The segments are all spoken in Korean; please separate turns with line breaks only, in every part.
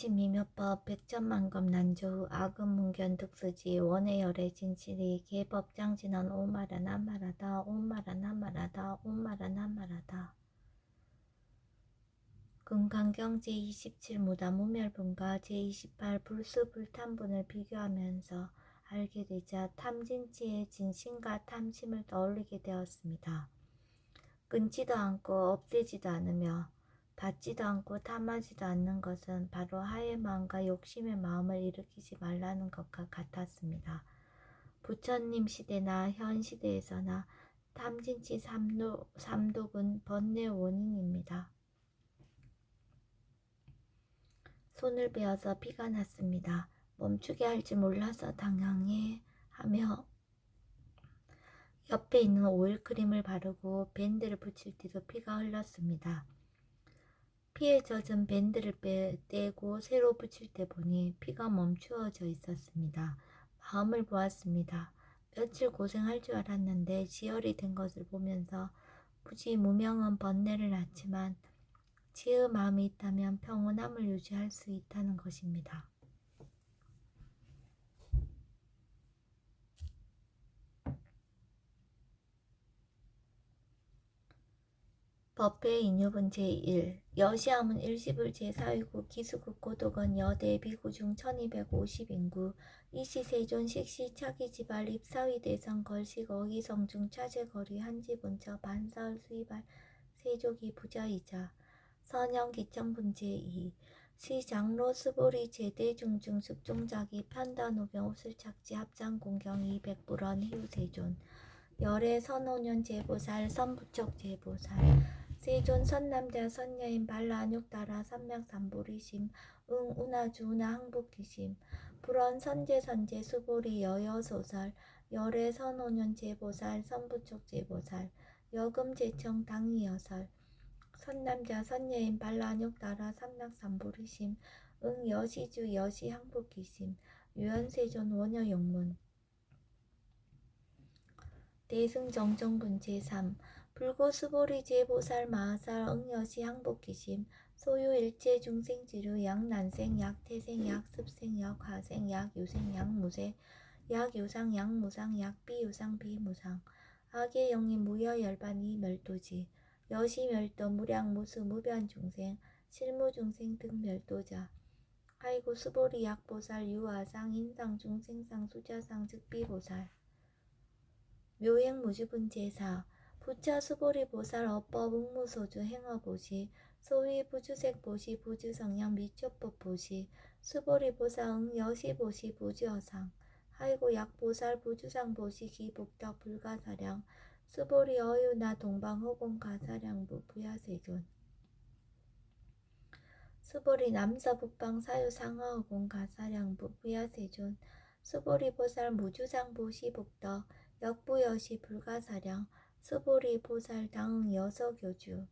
미묘법 백천만검 난조후 아금문견 득수지 원해열의 진실이 계법장진언 오마라 나마라다 오마라 나마라다 오마라 나마라다. 금강경 제27 무다 무멸분과 제28 불수불탄분을 비교하면서 알게 되자 탐진치의 진심과 탐심을 떠올리게 되었습니다. 끊지도 않고 없애지도 않으며 받지도 않고 탐하지도 않는 것은 바로 하의 마음과 욕심의 마음을 일으키지 말라는 것과 같았습니다. 부처님 시대나 현 시대에서나 탐진치 삼독은 번뇌 원인입니다. 손을 베어서 피가 났습니다. 멈추게 할지 몰라서 당황해 하며 옆에 있는 오일크림을 바르고 밴드를 붙일 때도 피가 흘렀습니다. 피에 젖은 밴드를 떼고 새로 붙일 때 보니 피가 멈추어져 있었습니다. 마음을 보았습니다. 며칠 고생할 줄 알았는데 지혈이 된 것을 보면서 굳이 무명한 번뇌를 낳지만 지의 마음이 있다면 평온함을 유지할 수 있다는 것입니다. 법회 인유분 제1 여시함은 일시불 제4위구 기수국 고독은 여대 비구중 1250인구 이시세존 식시 차기지발 입사위 대성 걸식 어기성중 차제거리 한지본처 반사을 수입할 세족이 부자이자 선영 기청분 제2 시장로 스보리 제대중중 숙종자기 편단호경 우슬착지 합장공경 200불원 희우세존 열애 선오년 제보살 선부척 제보살 세존 선남자 선여인 발라안욕따라 삼명삼보리심 응 운하주 운하 항복기심 불원 선제 수보리 여여소설 열애 선오년 제보살 선부척 제보살 여금 제청 당위여설 선남자 선여인 발라안욕따라 삼명삼보리심 응 여시주 여시 항복기심 유연세존 원여용문 대승정정분 제3 불고수보리 제보살 마하살 응여시 항복기심 소유일체 중생지류 약난생 약태생 약습생 약화생 약유생 약무생 약유상 약무상 약비유상 비무상 악의 영이 무여열반 이멸도지 여시멸도 무량무수 무변중생 실무중생 등 멸도자 하이고 수보리 약보살 유아상 인상중생상 수자상 즉비보살 묘행무주분 제4 부처 수보리 보살 어법 응무소주 행어보시 소위 부주색보시 부주성량 미초법보시 수보리 보살 응여시보시 부주어상 하이고 약보살 부주상보시 기복덕 불가사량 수보리 어유나 동방호공 가사량부 부야세존 수보리 남서북방 사유상하호공 가사량부 부야세존 수보리 보살 무주상보시 복덕 역부여시 불가사량 수보리 보살 당응 여서교주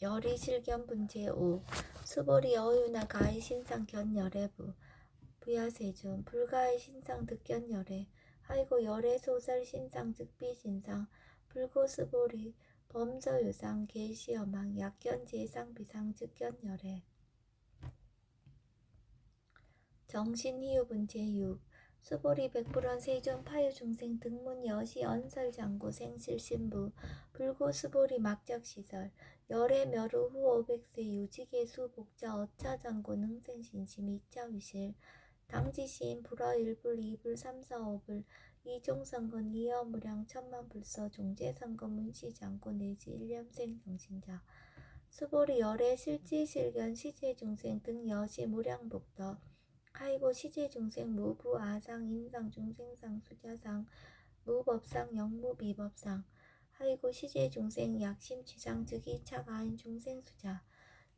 열이실견분 제5 수보리 어유나 가히 신상 견열애부 부야세존 불가히 신상 득견열애 하이고 열애 소설 신상 즉비신상 불고 수보리 범서유상 계시여망 약견 제상 비상 즉견열애 정신희유분 제6 수보리 백불원 세존 파유중생 등문 여시 언설장구 생실신부 불고 수보리 막적시설 열애 멸후 후 500세 유지계수 복자 어차장구 능생신심 이차위실 당지시인 불어 1불 2불 3, 4, 5불 이종선건 이어무량 천만불서 종제선건 문시장구 내지 일념생 정신자 수보리 열애 실지실견 시제중생 등 여시 무량복덕 하이고 시제중생 무부 아상 인상 중생상 수자상 무법상 영무비법상 하이고 시제중생 약심취상 즉이 차가인 중생수자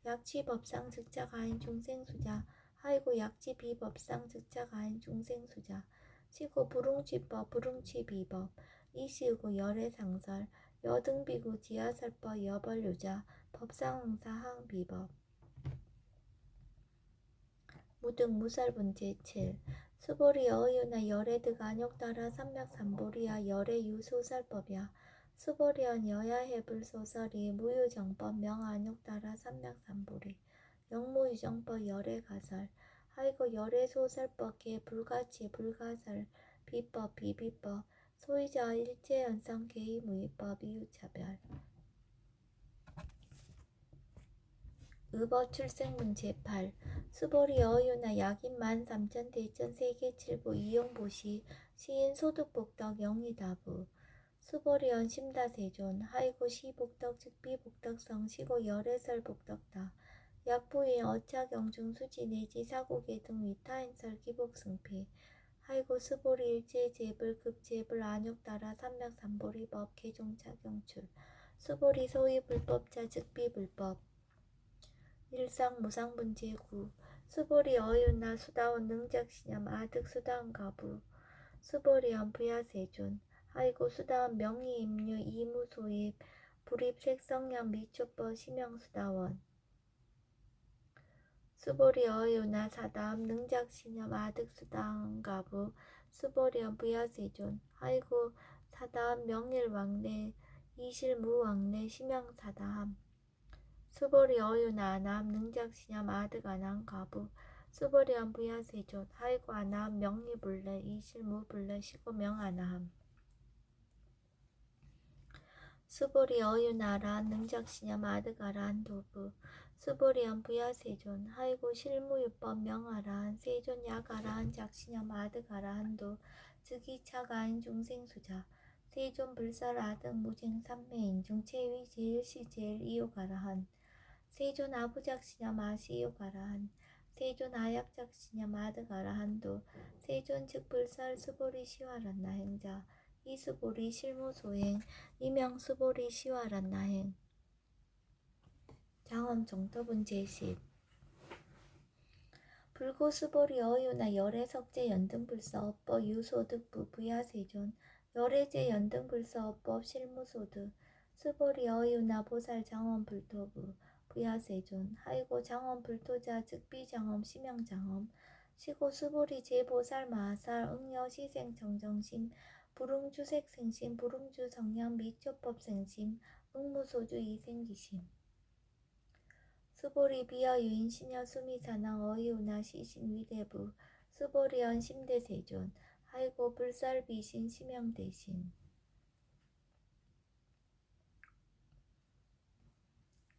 약취법상 즉자가인 중생수자 하이고 약취비법상 즉자가인 중생수자 시고 불웅취법 불웅취비법 이시우고 열애상설 여등비구 지하설법 여벌유자 법상응사 항비법 무등 무설분 제7 수보리 어유나 열애득 안욕따라 삼맥삼보리야 열애유소설법이야 수보리언 여야해불 소설이 무유정법 명안욕 따라 삼맥삼보리 영무유정법 열애가설 하이고 열애소설법 개 불가치 불가설 비법 비비법 소유자 일체연성 개의무위법 이유차별 의법 출생문 제8 수보리 어유나 약인 13,000 대천 세계 7부 이용보시 시인 소득복덕 영의다부 수보리언 심다세존 하이고 시복덕 즉비복덕성 시고 열애설 복덕다 약부인 어차경중 수지 내지 사고계 등 위타인설 기복승피 하이고 수보리 일제재불 급재불 안욕 따라 삼맥삼보리법 개종차경출 수보리 소위 불법자 즉비불법 일상무상문제 9 수보리 어윤나 수다원 능작시념 아득 수다원 가부 수보리언 부야세존 하이고 수다원 명의임류 이무소입 불입색성량 미초법 심형수다원 수보리 어유나 사담 능작시념 아득수다원 가부 수보리언 부야세존 하이고 사담 명일왕래 이실무왕래 심형사다함 수보리 어유나 아남 능작시념 아득 아남 가부 수보리언 부야세존 하이고 아남 명리불래 이실무불래 시고명 아나함 수보리 어유나 아란 능작시념 아득 아란 도부 수보리언 부야세존 하이고 실무유법 명아란 세존 약아란 작시념 아득 아라한도 즉이차가인 중생수자 세존 불설 아득 무쟁 삼매인중 체위 제일시 제일 이요가라한 세존 아부작시념 아시요가라한 세존 아약작시념 아득 아라한도 세존 즉불설 수보리 시와란나 행자 이수보리 실무소행 이명수보리 시와란나 행 장엄 정토분 제10 불고수보리 어유나 열애석제 연등불서 업법 유소득부 부야세존 열애제 연등불서 업법 실무소득 수보리 어유나 보살 장엄 불토부 부야세존 하이고 장엄 불토자 즉비장엄 심형장엄 시고 수보리 제보살 마살 응여 시생 정정심 불응주색생심 불응주 성량 미초법생심 응무소주 이생기심 수보리 비여 유인 시녀 수미사낭 어이우나 시신 위대부 수보리언 심대세존 하이고 불살 비신 심형대신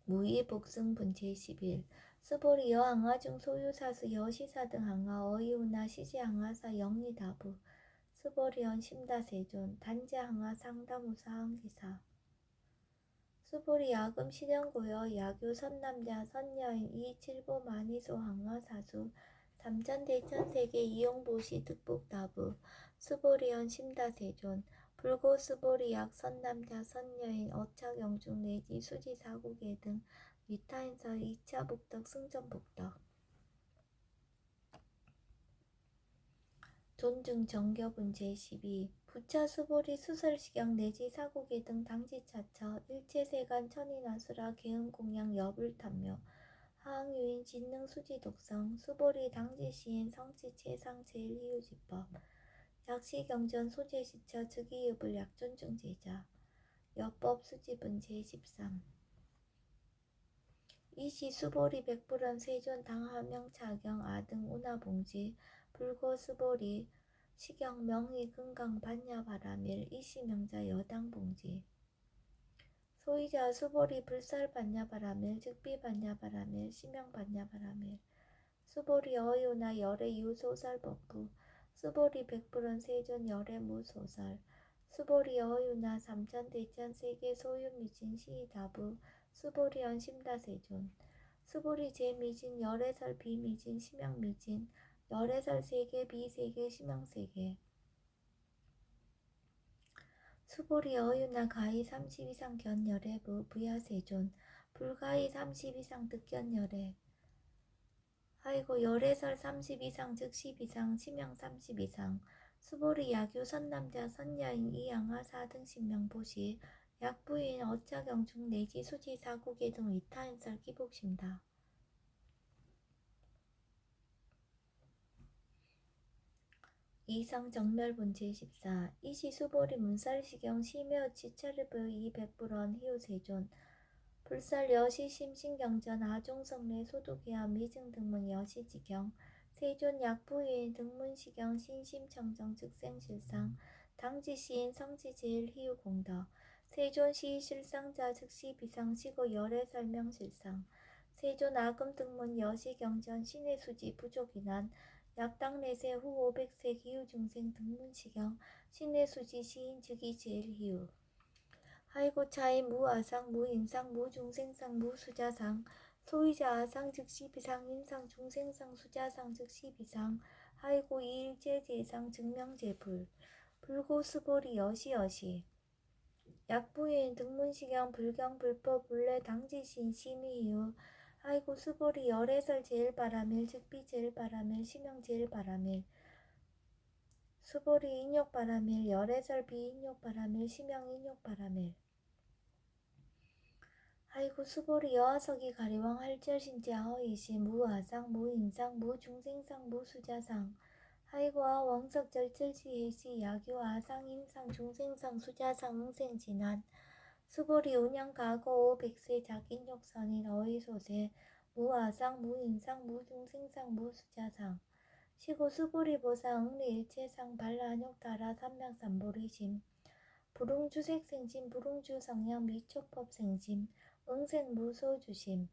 무의복승분 제11 수보리 여항아 중 소유사수 여시사 등 항아 어이우나 시지항아사 영리다부 수보리언 심다세존 단지항아 상담우사 항기사 수보리 야금 실현고여 야교 선남자 선여인 이칠보 만이소 항아사수 삼천대천세계 이용보시 득복다부 수보리언 심다세존 불고 수보리 약 선남자 선여인 어차경중 내지 수지사고계 등 위타인설 2차 복덕 승전복덕 존중 정겨분 제12 부차 수보리 수설시경 내지 사고계 등 당지차처 일체세간 천인아수라 개음공양 여불탐묘 하항유인 진능 수지독성 수보리 당지시인 성지체상 제일이유지법 약시경전 소재시처 즉이유불 약존중제자 여법 수지분 제13 이시 수보리 백불원 세존 당하명차경 아등 운하봉지 불고 수보리 시경 명의 금강 반야바라밀 이시명자 여당봉지 소이자 수보리 불살 반야바라밀 즉비 반야바라밀 시명 반야바라밀 수보리 어유나 열애 유소설 법부 수보리 백불원 세존 열애 무소설 수보리 어유나 삼천대천 세계 소유미진 시다부 수보리 언심다세존 수보리 제미진 열애설 비미진 심형미진 열애설 세계 비세계 심형세계 수보리 어유나 가히 30 이상 견열애부 부야세존 불가히 30 이상 득견열애 하이고 열애설 30 이상 즉 10 이상 심형 30 이상 수보리 야교 선남자 선여인 이양하 4등 신명보시 약부인 어차경중 내지 수지 사고계 등 위타인설 기복심다. 이상정멸본 제14 이시수보리 문살시경 시묘 지차르브 이백불원 희우세존 불살 여시심신경전 아종성례 소독이함 미증등문 여시지경 세존 약부인 등문시경 신심청정 즉생실상 당지시인 성지제일 희우공덕 세존시 실상자 즉시 비상시고 열애설명실상 세존 아금등문 여시경전 신의수지 부족이난 약당내세 후 500세 기후중생 등문시경 신의수지 시인 즉이 제일희우 하이고 차이 무아상 무인상 무중생상 무수자상 소이자 아상 즉시 비상 인상 중생상 수자상 즉시 비상 하이고 이일제제상 증명제불 불고스보리 여시여시 약부인 등문시경 불경 불법 불례 당지신 심의유 하이고 수보리 열애설 제일바라밀 즉비 제일바라밀 심형 제일바라밀 수보리 인욕바라밀 열애설 비인욕바라밀 심형 인욕바라밀 하이고 수보리 여하석이 가리왕 할절신제 허이신 무아상 무인상 무중생상 무수자상 하이고 아왕석 절절지혜시 야교 아상 인상 중생상 수자상 응생진한 수보리 운양가고 500세 작인욕선인 어이소세 무아상 무인상 무중생상 무수자상 시고 수보리 보사 응리일체상 발라욕다라 삼명삼보리심 불웅주색생심 불웅주성량 미초법생심 응생무소주심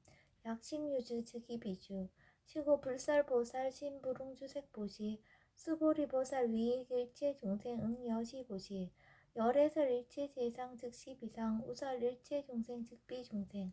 약심유주 즉이비주 시고 불살보살 신불웅주색보시 수보리보살 위익일체중생 응여시보시 열애설 일체재상 즉시비상 우설 일체중생 즉비중생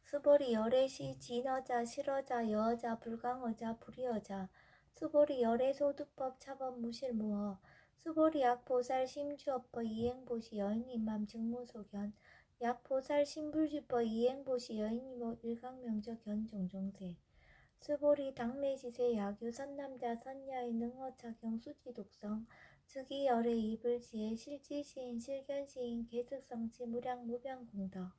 수보리 열애시 진어자 실어자 여어자 불강어자 불이어자 수보리 열애소두법 차법 무실무어 수보리 약보살 심주업법 이행보시 여인임맘 증무소견 약보살 심불주법 이행보시 여인이모 일강명적 견종종세 수보리 당내지세 야교 선남자 선야인 능어착용 수지독성 즉이 열애 이불지혜 실지시인 실견시인 개특성치 무량 무병공덕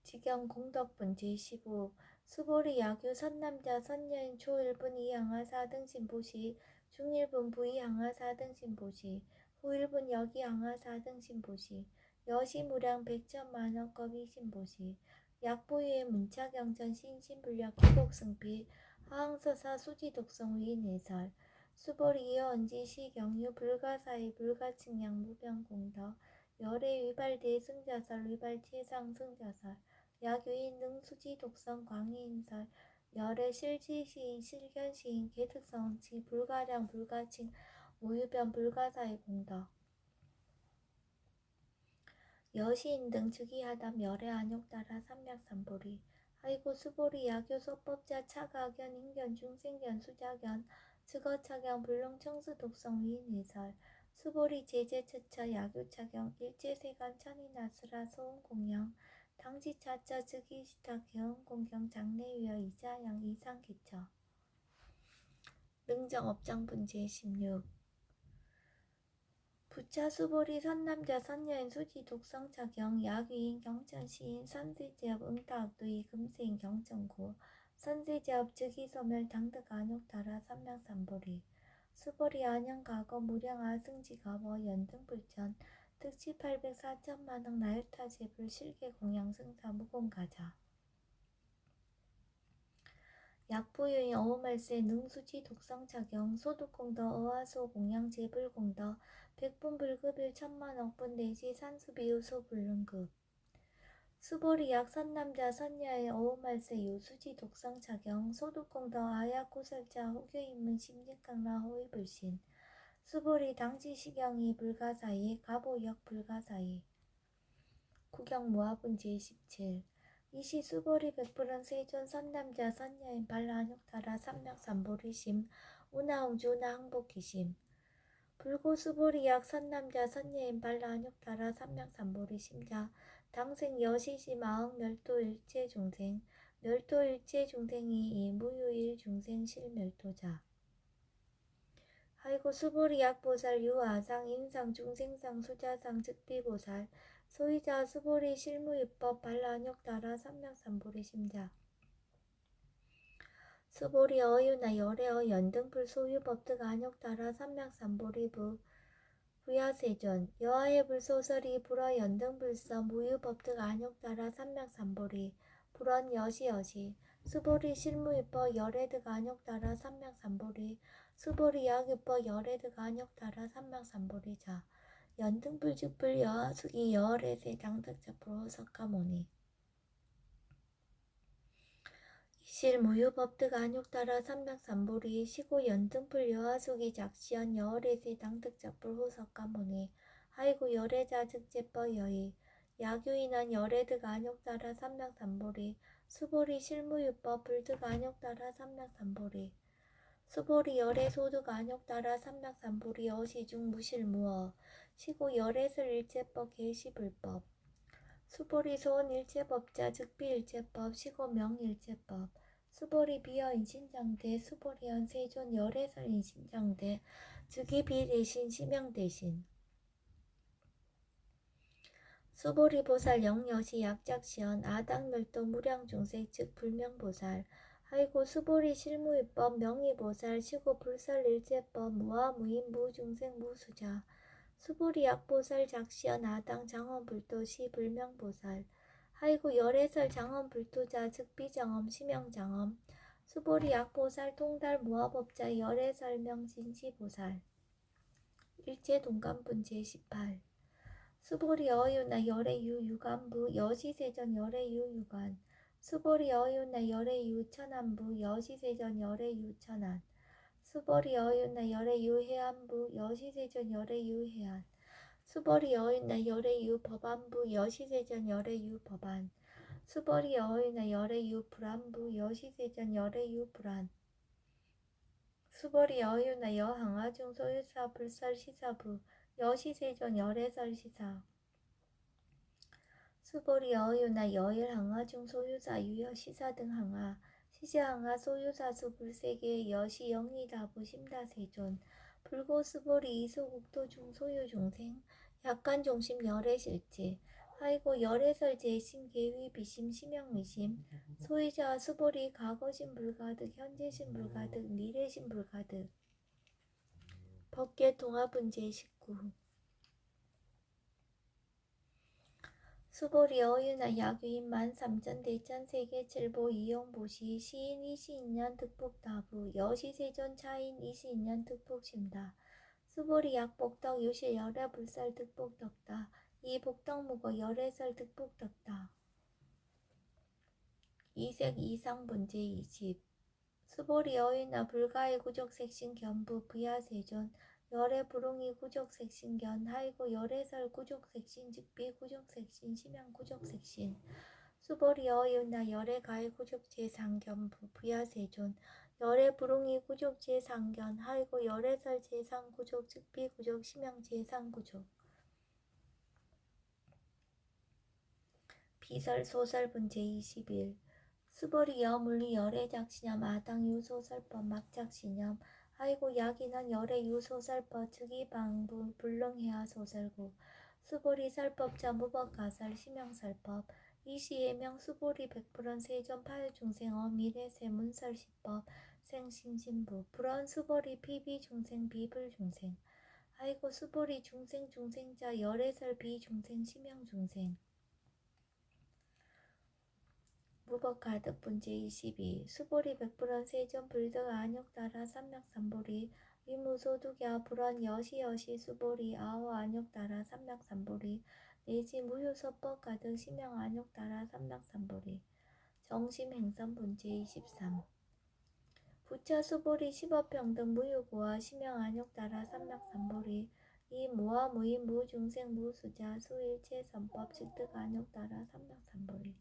지경 공덕분 제15 수보리 야교 선남자 선여인 초1분 이항하 4등신 보시 중1분 부이항하 4등신 보시 후1분 여기항하 4등신 보시 여시무량 백천만억겁 이신 보시 약보유의 문차경전 신신불력 기곡승피 하항서사 수지독성 위내설 수보리 이어언지 시경유 불가사의 불가측량 무병공덕 열애 위발 대승자설 위발 최상승자설 야교인 능수지 독성 광의인설 열애 실지시인 실견시인 개특성치 불가량 불가칭 우유변 불가사의 공덕 여시인 등 즉위하담 열애 안욕따라 삼맥삼보리 하이고 수보리 야교 소법자 차가견 인견 중생견 수자견 즉어차경 불능청수 독성 위인의설 수보리 제제처처 야교차경 일제세간 천인아수라 소음공영 당지차처 즉위시타 개운공경 장래위어 이자양 이상개처 능정업장분 제16 부차 수보리 선남자 선여인 수지 독성차경 야귀인 경천시인 선세제업 응타악두이 금세인 경천고 선세제업 즉위소멸 당득 안욕따라 삼명삼보리 수보리 안양가거 무량 아승지가버 연등불천 득치 800 4천만억 나유타제불 실계공양승사 무공가자 약부유인 어우말세 능수지 독성차경 소득공덕 어하소 공양제불공덕 백분불급일 천만억분 내지 산수비유소 불능급 수보리 약 선남자 선야의 어우말세 유수지 독성차경 소득공덕 아야고설자 호교인문 심진강라 호위불신 수보리 당지시경이 불가사이 가보역 불가사이 구경무화분 제17 이시 수보리 백불은 세존 선남자 선여인 발라한욕타라 삼맥삼보리심 운하웅주나 항복기심 불고 수보리 약 선남자 선여인 발라한욕타라 삼맥삼보리심자 당생 여시시 마흥 멸도일체중생 멸도일체중생이 이 무유일중생 실멸도자 하이고 수보리 약보살 유아상 인상 중생상 수자상 즉비보살 소이자 수보리 실무유법 발라한욕따라 삼명삼보리 심자 수보리 어유나 열애어 연등불 소유법득 안욕따라 삼맥삼보리부 부야세존 여하의 불소설이 불어 연등불서 무유법득 안욕따라 삼맥삼보리 불언 여시여시 수보리 실무유법 열애득 안욕따라 삼맥삼보리 수보리 약유법 열애득 안욕따라 삼맥삼보리자 연등불 즉불 여하수기 여월에세 당득자프로 석가모니 실무유법득 안욕따라 삼맥삼보리 시고 연등불 여하수기 작시연 여월에세 당득자불 호석가모니 하이고 열애자 즉제법 여의 야규인한 열애득 안욕따라 삼맥삼보리 수보리 실무유법 불득 안욕따라 삼맥삼보리 수보리 열애소득 안욕따라 삼맥삼보리 어시중 무실무어 시고 열애설 일제법 계시불법 수보리 소원 일제법자 즉비일제법 시고 명일제법 수보리 비어 인신장대 수보리 연세존 열애설 인신장대 즉이 비 대신 시명 대신 수보리 보살 영여시 약작시연 아당멸도 무량중생 즉 불명보살 하이고 수보리 실무위법 명의보살 시고 불설일제법 무아무인 무중생 무수자 수보리 약보살 작시연 아당 장엄불도시 불명보살 하이고 열애설 장엄불도자 즉 비장엄 시명장엄 수보리 약보살 통달 무아법자 열애설 명진시보살 일제동감분 제18 수보리 어유나 열애유 유간부 여시세전 열애유 유간 수보리 어유나 열애유 천안부 여시세전 열애유 천안 수보리 어유나 열애유 해안부 여시세전 열애유 해안 수보리 어유나 열애유 법안부 여시세전 열애유 법안 수보리 어유나 열애유 불안부 여시세전 열애유 불안 수보리 어유나 여항아중 소유사 불설시사부 여시세존 열애설 시사 수보리 어유나 여일항아중 소유사 유여 시사 등 항아 시시항아 소유사수 불세계 여시 영리다부 심다세존 불고 수보리 이소국토 중소유 중생 약간 종심 열애실제 하이고 열애설 제심 계위 비심 심영미심 소유자 수보리 과거심 불가득 현재심 불가득 미래심 불가득 법계 동합은 제19 수보리 어유나 야규인 13,000대천 세계칠보 이용보시 시인 22년 득복다부 여시세존 차인 22년 득복심다 수보리 약복덕 유실 열애 불설 득복덕다 이복덕무거 열애설 득복덕다 이색 이상분 제20 수보리 어유나 불가의 구족색신 견부 부야세존 열애 불웅이 구족색신견 하이고 열애설 구족색신 즉비 구족색신 심양 구족색신 수보리 어유나 열애 가의 구족제상견부 부야세존 열애 불웅이 구족제상견 하이고 열애설 제상구족 즉비 구족 심양 제상구족 비설 소설분 제21 수보리 여물리 열애작시념 아당유 소설법 막작시념 하이고 약인한 열애 유소설법 즉이방부 불능해야 소설고 수보리 설법자 무법가설 심형설법 이시예명 수보리 백불원 세존 파유중생어 미래세문설시법 생신신부 불원 수보리 피비중생 비불중생 하이고 수보리 중생자 열애설 비중생 심형중생 무법가득분 제22 수보리 백불원 세존 불득 안욕따라 삼맥삼보리 위무소득야 불원 여시여시 수보리 아오 안욕따라 삼맥삼보리 내지 무효서법 가득 심형 안욕따라 삼맥삼보리 정심행선분 제23 부처 수보리 십업평등 무유고와 심형 안욕따라 삼맥삼보리 이 무아 무인 무중생 무수자 수일체선법 즉득 안욕따라 삼맥삼보리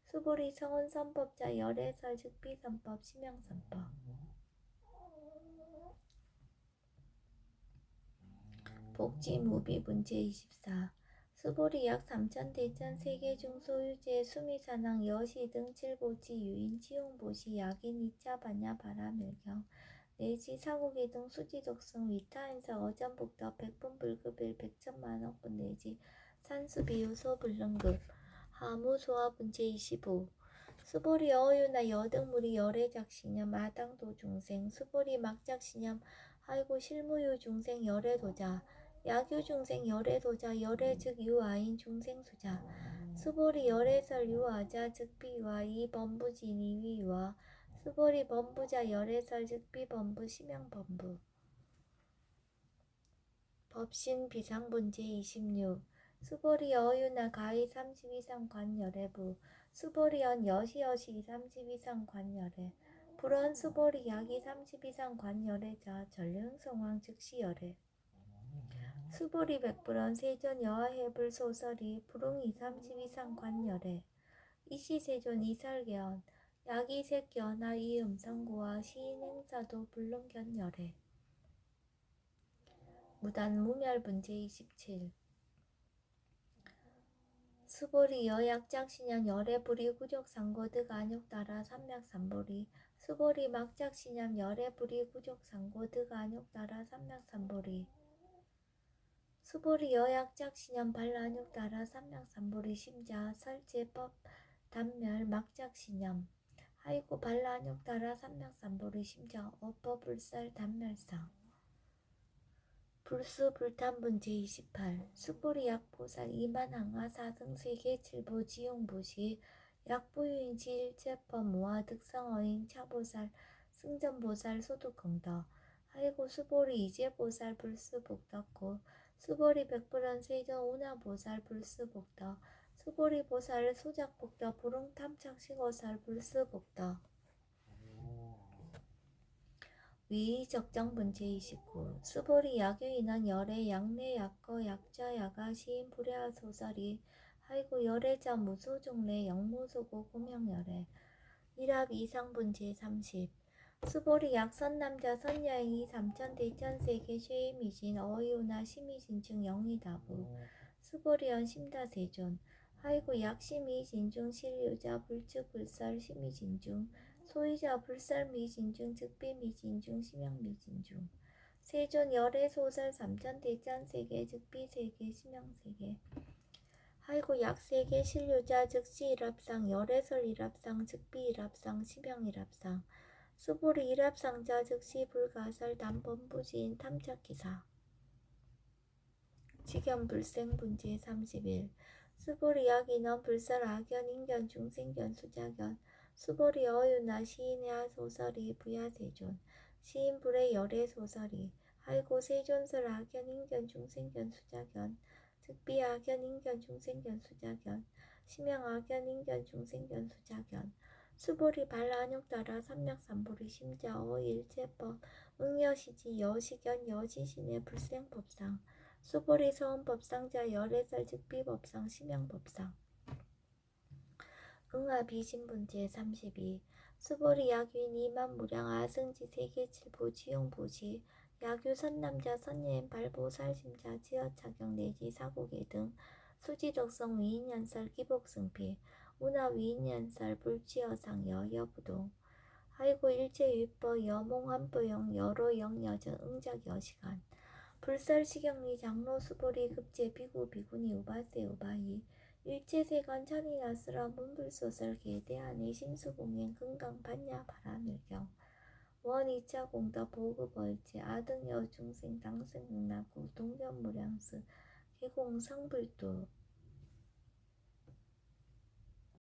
수보리 성은선법자 열애설 즉비선법 심형선법 복지무비분 제24 수보리 약 3,000대천 세계중 소유제 수미사낭 여시 등 칠보지 유인 치용보시 약인 2차 반야 바라멸경 내지 사고기 등 수지독성 위타인사 어전복덕 백분불급일 백천만억분 내지 산수비유 소불능급 하무소화분 제25 수보리 어유나 여등무리 열애작신염 아당도 중생 수보리 막작신염 아이고 실무유 중생 열애도자 야규 중생 열애도자 열애 즉 유아인 중생 수자 수보리 열애설 유아자 즉 비유아 이범부진 이위유아 수보리 범부자 열애설 즉 비범부 심양범부 법신 비상분제 26 수보리 어유나 가히 30 이상 관열애부 수보리언 여시여시 30 이상 관열애 불언 수보리 약이 30 이상 관열애자 전륜성왕 즉시열애 수보리 백불언 세존 여하해불 소설이 불응이 30 이상 관열애 이시세존 이설계언 약이 색견하 이음성고와 시인행사도 불능견열애 무단 무멸분제 27 수보리 여약작신ям 열애불이 구족상고득 안욕따라 삼맥삼보리 수보리 막작신ям 열애불이 구족상고득 안욕따라 삼맥삼보리 수보리 여약작신ям 발안욕따라 삼맥삼보리 심자 설제법 단멸 막작신ям 하이고 발안욕따라 삼맥삼보리 심자 어법불살 단멸상 불수 불탄분제 28 수보리 약보살 이만항하 사등세계 칠보 지용보시 약보유인지 일체법 모아 득성어인 차보살 승전보살 소득공덕 하이고 수보리 이제보살 불수복덕고 수보리 백불원 세전 운하보살 불수복덕 수보리 보살 소작복덕 불응탐착시고살 불수복덕 위적정분제 29 수보리 야규인원 열애 양내 약거 약자 야가 시인 불야하 소설이 하이고 열애자 무소종래 영무소고 고명열애 일합 이상분제 30 수보리 약선남자 선여행이 삼천대천세계 쉐이미진 어이오나 심이진중 영이다부 수보리언 심다세존 하이고 약심이진중 실유자 불축불설 심이진중 소유자 불설미진중 즉비미진중 심양미진중 세존 열애소설 삼천대천세계 즉비세계 심양세계 하이고 약세계 실유자 즉시 일합상 열애설 일합상 즉비 일합상 심양일합상 수보리 일합상자 즉시 불가설 단범부지인 탐착기사 직연불생분제 31 수보리 약인원 불설 악연 인견 중생견 수자견 수보리 어유나 시인의 하소설이 부야세존 시인불의 열애소설이 하이고 세존설 악연 인견 중생견 수자견 즉비 악연 인견 중생견 수자견 심양 악연 인견 중생견 수자견 수보리 발안욕따라 삼맥삼보리 심자 어일체법 응여시지 여시견 여지신의 불생법상 수보리 서원법상자 열애설 즉비법상 심양법상 응아비신분제 32 수보리 야규인 이만무량 아승지 세계칠보 지용보시 야규 선남자 선예인 발보살심자 지어차경 내지 사고계 등 수지덕성 위인연설 기복승피 운하 위인연설 불지어상 여부동 하이고 일체유법 여몽환보영 여로영 여전 응작 여시간 불설시경리 장로 수보리 급제 비구 비구니 우바세 우바이 일체세간 천이나스라 문불소설 계대안의 심수공행 금강 반야 바라밀경 원 2차 공덕 보급월제 아등여 중생 당생응납구 동견무량스 개공 성불도